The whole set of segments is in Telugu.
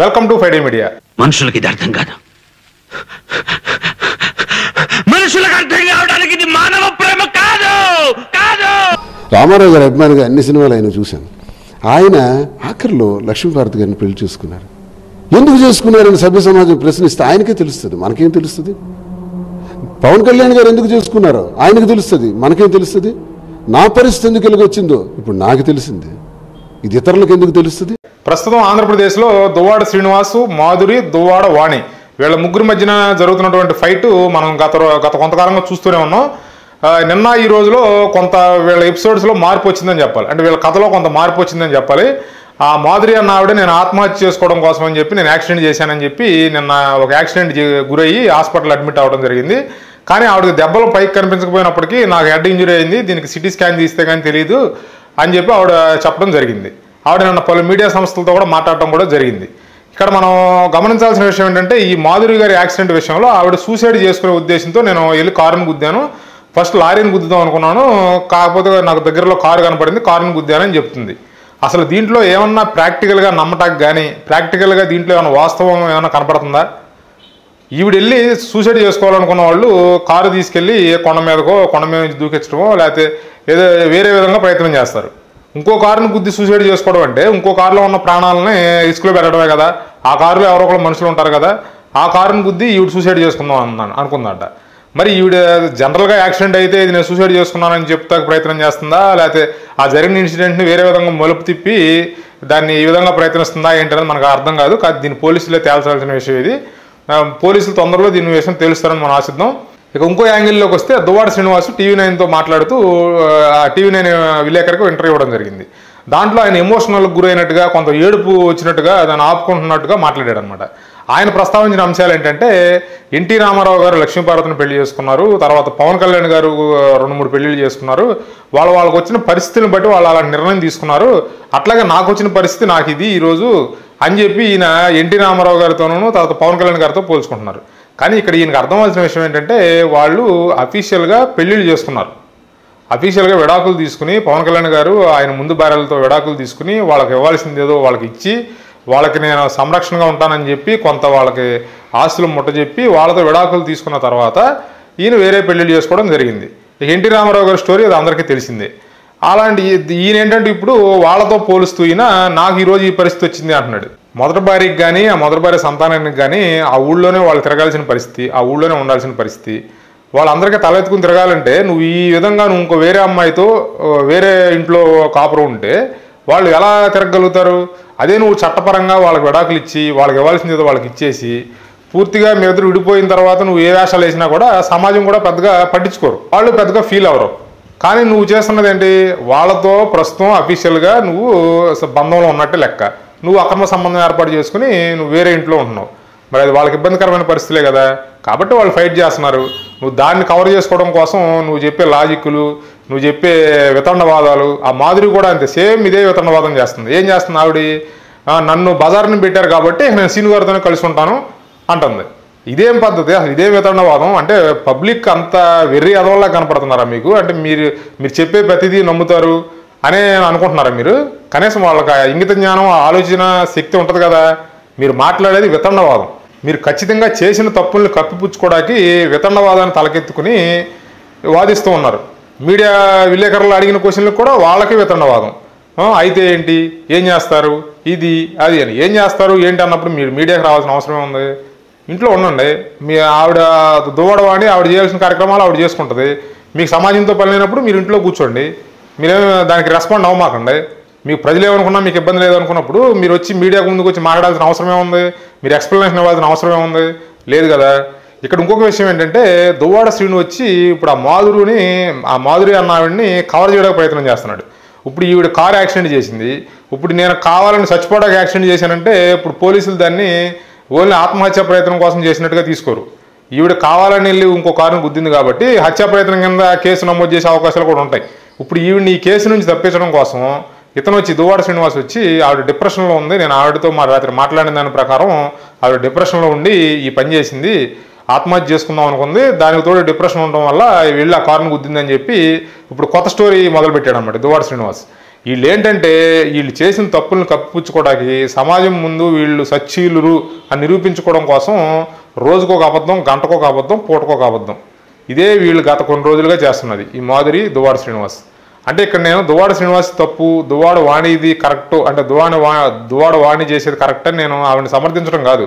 Welcome to Friday media. మనుషులకి ఇది అర్థం కాదు. మనుషులకు అర్థం కావడానికి ఇది మానవ ప్రేమ కాదు కాదు. రామారావు గారి అభిమానిగా అన్ని సినిమాలు ఆయన చూశాను. ఆయన ఆఖరిలో లక్ష్మీభారతి గారిని పెళ్లి చేసుకున్నారు. ఎందుకు చేసుకున్నారని సభ్య సమాజం ప్రశ్నిస్తే ఆయనకే తెలుస్తుంది, మనకేం తెలుస్తుంది? పవన్ కళ్యాణ్ గారు ఎందుకు చేసుకున్నారో ఆయనకు తెలుస్తుంది, మనకేం తెలుస్తుంది? నా పరిస్థితి ఎందుకు ఎలాగొచ్చిందో ఇప్పుడు నాకు తెలిసింది, ఇది ఇతరులకు ఎందుకు తెలుస్తుంది? ప్రస్తుతం ఆంధ్రప్రదేశ్లో దువ్వాడ శ్రీనివాసు, మాధురి, దువ్వాడ వాణి వీళ్ళ ముగ్గురు మధ్యన జరుగుతున్నటువంటి ఫైట్ మనం గత కొంతకాలంగా చూస్తూనే ఉన్నాం. నిన్న ఈ రోజులో కొంత వీళ్ళ ఎపిసోడ్స్లో మార్పు వచ్చిందని చెప్పాలి, అంటే వీళ్ళ కథలో కొంత మార్పు వచ్చిందని చెప్పాలి. ఆ మాధురి అన్న ఆవిడ నేను ఆత్మహత్య చేసుకోవడం కోసం అని చెప్పి నేను యాక్సిడెంట్ చేశానని చెప్పి నిన్న ఒక యాక్సిడెంట్ గురయ్యి హాస్పిటల్ అడ్మిట్ అవ్వడం జరిగింది. కానీ ఆవిడకి దెబ్బలు పైకి కనిపించకపోయినప్పటికీ నాకు హెడ్ ఇంజరీ అయింది, దీనికి సిటీ స్కాన్ తీస్తే కానీ తెలియదు అని చెప్పి ఆవిడ చెప్పడం జరిగింది. ఆవిడ నిన్న పలు మీడియా సంస్థలతో కూడా మాట్లాడటం కూడా జరిగింది. ఇక్కడ మనం గమనించాల్సిన విషయం ఏంటంటే ఈ మాధురి గారి యాక్సిడెంట్ విషయంలో ఆవిడ సూసైడ్ చేసుకునే ఉద్దేశంతో నేను వెళ్ళి కారుని గుద్దాను, ఫస్ట్ లారీని గుద్దుదాం అనుకున్నాను, కాకపోతే నాకు దగ్గరలో కారు కనపడింది, కారుని గుద్దానని చెప్తుంది. అసలు దీంట్లో ఏమన్నా ప్రాక్టికల్గా నమ్మటానికి కానీ ప్రాక్టికల్గా దీంట్లో ఏమైనా వాస్తవం ఏమైనా కనపడుతుందా? ఈవిడ వెళ్ళి సూసైడ్ చేసుకోవాలనుకున్న వాళ్ళు కారు తీసుకెళ్ళి కొండ మీద నుంచి దూకించడమో లేకపోతే ఏదో వేరే విధంగా ప్రయత్నం చేస్తారు. ఇంకో కారుని గుద్ది సూసైడ్ చేసుకోవడం అంటే ఇంకో కారులో ఉన్న ప్రాణాలని రిస్క్లో పెట్టడమే కదా. ఆ కారులో ఎవరో ఒకరు మనుషులు ఉంటారు కదా, ఆ కారుని గుద్ది ఈవిడ సూసైడ్ చేసుకుందాం అనుకుందంట. మరి ఈవిడ జనరల్గా యాక్సిడెంట్ అయితే ఇది నేను సూసైడ్ చేసుకున్నానని చెప్తా ప్రయత్నం చేస్తుందా, లేకపోతే ఆ జరిగిన ఇన్సిడెంట్ని వేరే విధంగా మలుపు తిప్పి దాన్ని ఈ విధంగా ప్రయత్నిస్తుందా ఏంటనేది మనకు అర్థం కాదు. దీన్ని పోలీసులే తేల్చాల్సిన విషయం ఇది. పోలీసులు తొందరలో దీని విషయం తెలుస్తారని మనం ఆశిద్దాం. ఇక ఇంకో యాంగిల్లోకి వస్తే దువ్వాడ శ్రీనివాసు టీవీ9తో మాట్లాడుతూ టీవీ9 విలేకరికి ఇంటర్వ్యూ ఇవ్వడం జరిగింది. దాంట్లో ఆయన ఎమోషనల్కి గురైనట్టుగా కొంత ఏడుపు వచ్చినట్టుగా దాన్ని ఆపుకుంటున్నట్టుగా మాట్లాడాడు అనమాట. ఆయన ప్రస్తావించిన అంశాలు ఏంటంటే ఎన్టీ రామారావు గారు లక్ష్మీపార్వతిని పెళ్లి చేసుకున్నారు, తర్వాత పవన్ కళ్యాణ్ గారు 2-3 పెళ్లిళ్ళు చేసుకున్నారు, వాళ్ళకి వచ్చిన పరిస్థితిని బట్టి వాళ్ళు అలాంటి నిర్ణయం తీసుకున్నారు, అట్లాగే నాకు వచ్చిన పరిస్థితి నాకు ఇది ఈరోజు అని చెప్పి ఈయన ఎన్టీ రామారావు గారితోనూ తర్వాత పవన్ కళ్యాణ్ గారితో పోల్చుకుంటున్నారు. కానీ ఇక్కడ ఈయనకు అర్థమవలసిన విషయం ఏంటంటే వాళ్ళు అఫీషియల్గా పెళ్లిళ్ళు చేసుకున్నారు, అఫీషియల్గా విడాకులు తీసుకుని పవన్ కళ్యాణ్ గారు ఆయన ముందు భార్యలతో విడాకులు తీసుకుని వాళ్ళకి ఇవ్వాల్సింది ఏదో వాళ్ళకి ఇచ్చి వాళ్ళకి నేను సంరక్షణగా ఉంటానని చెప్పి కొంత వాళ్ళకి ఆస్తులు ముట్టజెప్పి వాళ్ళతో విడాకులు తీసుకున్న తర్వాత ఈయన వేరే పెళ్లిళ్ళు చేసుకోవడం జరిగింది. ఎన్టీ రామారావు గారి స్టోరీ అది అందరికీ తెలిసిందే. అలాంటి ఈయన ఏంటంటే ఇప్పుడు వాళ్ళతో పోలుస్తూ ఈయన నాకు ఈరోజు ఈ పరిస్థితి వచ్చింది అంటున్నాడు. మొదటి భార్యకి కానీ ఆ మొదటి భార్య సంతానానికి కానీ ఆ ఊళ్ళోనే వాళ్ళు తిరగాల్సిన పరిస్థితి, ఆ ఊళ్ళోనే ఉండాల్సిన పరిస్థితి, వాళ్ళందరికీ తలెత్తుకుని తిరగాలంటే నువ్వు ఈ విధంగా నువ్వు ఇంకో వేరే అమ్మాయితో వేరే ఇంట్లో కాపురం ఉంటే వాళ్ళు ఎలా తిరగలుగుతారు? అదే నువ్వు చట్టపరంగా వాళ్ళకి విడాకులు ఇచ్చి వాళ్ళకి ఇవ్వాల్సింది ఏదో వాళ్ళకి ఇచ్చేసి పూర్తిగా మీ ఇద్దరు విడిపోయిన తర్వాత నువ్వు ఏ వేషాలు వేసినా కూడా సమాజం కూడా పెద్దగా పట్టించుకోరు, వాళ్ళు పెద్దగా ఫీల్ అవ్వరు. కానీ నువ్వు చేస్తున్నది ఏంటి? వాళ్ళతో ప్రస్తుతం అఫీషియల్గా నువ్వు బంధంలో ఉన్నట్టే లెక్క, నువ్వు అక్రమ సంబంధం ఏర్పాటు చేసుకుని నువ్వు వేరే ఇంట్లో ఉంటున్నావు. మరి అది వాళ్ళకి ఇబ్బందికరమైన పరిస్థితులే కదా, కాబట్టి వాళ్ళు ఫైట్ చేస్తున్నారు. నువ్వు దాన్ని కవర్ చేసుకోవడం కోసం నువ్వు చెప్పే లాజిక్లు, నువ్వు చెప్పే వితండవాదాలు, ఆ మాధురి కూడా అంతే సేమ్ ఇదే వితండవాదం చేస్తుంది. ఏం చేస్తుంది ఆవిడ? నన్ను బజార్ని పెట్టారు కాబట్టి నేను సీను గారితోనే కలిసి ఉంటాను అంటుంది. ఇదేం పద్ధతి? అసలు ఇదే వితండవాదం అంటే పబ్లిక్ అంత వెర్రి అదవల్లా కనపడుతున్నారా మీకు? అంటే మీరు చెప్పే ప్రతిదీ నమ్ముతారు అనే అనుకుంటున్నారా మీరు? కనీసం వాళ్ళకి ఇంగిత జ్ఞానం ఆలోచన శక్తి ఉంటుంది కదా. మీరు మాట్లాడేది వితండవాదం. మీరు ఖచ్చితంగా చేసిన తప్పుల్ని కప్పిపుచ్చుకోవడానికి వితండవాదాన్ని తలకెత్తుకుని వాదిస్తూ ఉన్నారు. మీడియా విలేకరులు అడిగిన క్వశ్చన్లకు కూడా వాళ్ళకి వితండవాదం. అయితే ఏంటి, ఏం చేస్తారు, ఇది అది అని. ఏం చేస్తారు ఏంటి అన్నప్పుడు మీరు మీడియాకి రావాల్సిన అవసరమే ఉంది. ఇంట్లో ఉండండి. మీ ఆవిడ దువ్వడవాణి ఆవిడ చేయాల్సిన కార్యక్రమాలు ఆవిడ చేసుకుంటుంది. మీకు సమాజంతో పని లేనప్పుడు మీరు ఇంట్లో కూర్చోండి, మీరేమో దానికి రెస్పాండ్ అవ్వమాకండి. మీకు ప్రజలు ఏమనుకున్నా మీకు ఇబ్బంది లేదనుకున్నప్పుడు మీరు వచ్చి మీడియాకు ముందుకు వచ్చి మాట్లాడాల్సిన అవసరమే ఉంది, మీరు ఎక్స్ప్లెనేషన్ ఇవ్వాల్సిన అవసరమే ఉంది, లేదు కదా. ఇక్కడ ఇంకొక విషయం ఏంటంటే దువ్వాడ శ్రీను వచ్చి ఇప్పుడు ఆ మాధురి అన్న ఆవిడని కవర్ చేయడానికి ప్రయత్నం చేస్తున్నాడు. ఇప్పుడు ఈవిడ కారు యాక్సిడెంట్ చేసింది, ఇప్పుడు నేను కావాలని చచ్చిపోవడానికి యాక్సిడెంట్ చేశానంటే ఇప్పుడు పోలీసులు దాన్ని ఓన్లీ ఆత్మహత్య ప్రయత్నం కోసం చేసినట్టుగా తీసుకోరు. ఈవిడ కావాలని వెళ్ళి ఇంకో కారుని గుద్దింది కాబట్టి హత్యా ప్రయత్నం కింద కేసు నమోదు చేసే అవకాశాలు కూడా ఉంటాయి. ఇప్పుడు ఈవిడ ఈ కేసు నుంచి తప్పించడం కోసం ఇతను వచ్చి దువ్వాడ శ్రీనివాస్ వచ్చి ఆవిడ డిప్రెషన్లో ఉంది, నేను ఆవిడతో రాత్రి మాట్లాడిన దాని ప్రకారం ఆవిడ డిప్రెషన్లో ఉండి ఈ పని చేసింది, ఆత్మహత్య చేసుకుందాం అనుకుంది, దానికి తోడు డిప్రెషన్ ఉండడం వల్ల వెళ్ళి ఆ కారును గుద్దిందని చెప్పి ఇప్పుడు కొత్త స్టోరీ మొదలుపెట్టాడు అన్నమాట దువ్వాడ శ్రీనివాస్. వీళ్ళు ఏంటంటే వీళ్ళు చేసిన తప్పులను కప్పిపుచ్చుకోవడానికి సమాజం ముందు వీళ్ళు సచ్చీలురు అని నిరూపించుకోవడం కోసం రోజుకొక అబద్ధం, గంటకొక అబద్ధం, పూటకొక అబద్ధం. ఇదే వీళ్ళు గత కొన్ని రోజులుగా చేస్తున్నది ఈ మాధురి, దువ్వాడ శ్రీనివాస్. అంటే ఇక్కడ నేను దువ్వాడ శ్రీనివాస్ తప్పు, దువ్వాడ వాణిది కరెక్టు, అంటే దువ్వాడ వాణి చేసేది కరెక్ట్ అని నేను ఆవిడని సమర్థించడం కాదు.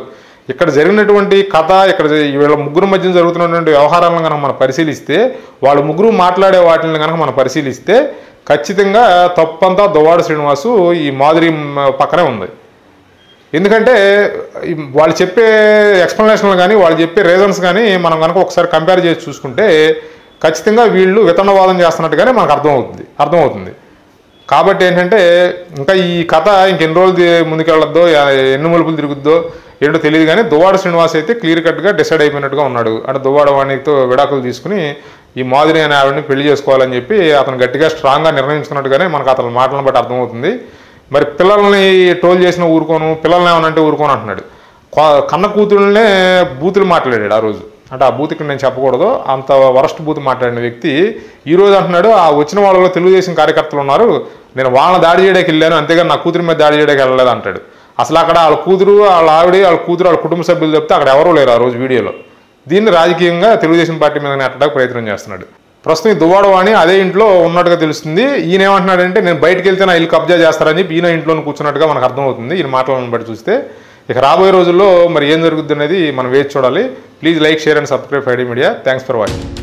ఇక్కడ జరిగినటువంటి కథ, ఇక్కడ వీళ్ళ ముగ్గురు మధ్య జరుగుతున్నటువంటి వ్యవహారాలను కనుక మనం పరిశీలిస్తే, వాళ్ళు ముగ్గురు మాట్లాడే వాటిని కనుక మనం పరిశీలిస్తే ఖచ్చితంగా తప్పంతా దువ్వాడ శ్రీనివాసు ఈ మాధురి పక్కనే ఉంది. ఎందుకంటే వాళ్ళు చెప్పే ఎక్స్ప్లెనేషన్లు కానీ, వాళ్ళు చెప్పే రీజన్స్ కానీ మనం కనుక ఒకసారి కంపేర్ చేసి చూసుకుంటే ఖచ్చితంగా వీళ్ళు వితండవాదం చేస్తున్నట్టుగానే మనకు అర్థమవుతుంది. కాబట్టి ఏంటంటే ఇంకా ఈ కథ ఇంకెన్ని రోజులు ముందుకెళ్ళొద్దో, ఎన్ని మలుపులు తిరుగుద్దో ఏంటో తెలియదు. కానీ దువ్వాడ శ్రీనివాస్ అయితే క్లియర్ కట్గా డిసైడ్ అయిపోయినట్టుగా ఉన్నాడు. అంటే దువ్వాడ వాణితో విడాకులు తీసుకుని ఈ మాధురి అనే ఆవిడని పెళ్లి చేసుకోవాలని చెప్పి అతను గట్టిగా స్ట్రాంగ్గా నిర్ణయించుకున్నట్టుగానే మనకు అతని మాటలను బట్టి అర్థమవుతుంది. మరి పిల్లల్ని టోల్ చేసిన ఊరుకోను, పిల్లల్ని ఏమనంటే ఊరుకోను అంటున్నాడు. కన్న కూతురునే బూతులు మాట్లాడాడు ఆ రోజు. అంటే ఆ బూత్ ఇక్కడ నేను చెప్పకూడదు, అంత వరస్ట్ బూత్ మాట్లాడిన వ్యక్తి ఈరోజు అంటున్నాడు ఆ వచ్చిన వాళ్ళలో తెలుగుదేశం కార్యకర్తలు ఉన్నారు, నేను వాళ్ళని దాడి చేయడానికి వెళ్ళాను, అంతేగాని నా కూతురి మీద దాడి చేయడానికి వెళ్ళలేదు అంటాడు. అసలు అక్కడ వాళ్ళ కూతురు, వాళ్ళ ఆవిడ, వాళ్ళ కూతురు, వాళ్ళ కుటుంబ సభ్యులు చెప్తే అక్కడ ఎవరూ లేరు ఆ రోజు వీడియోలో. దీన్ని రాజకీయంగా తెలుగుదేశం పార్టీ మీద నెట్టడానికి ప్రయత్నం చేస్తున్నాడు. ప్రస్తుతం ఈ దువ్వాడ వాణి అదే ఇంట్లో ఉన్నట్టుగా తెలుస్తుంది. ఈయన ఏమంటున్నాడంటే నేను బయటకు వెళ్తే నా ఇల్లు కబ్జా చేస్తారని చెప్పి ఈయన ఇంట్లోనే కూర్చున్నట్టుగా మనకు అర్థమవుతుంది ఈయన మాటలను బట్టి చూస్తే. ఇక రాబోయే రోజుల్లో మరి ఏం జరుగుతుంది అనేది మనం వేచి చూడాలి. Please like, share and subscribe 5D media. Thanks for watching.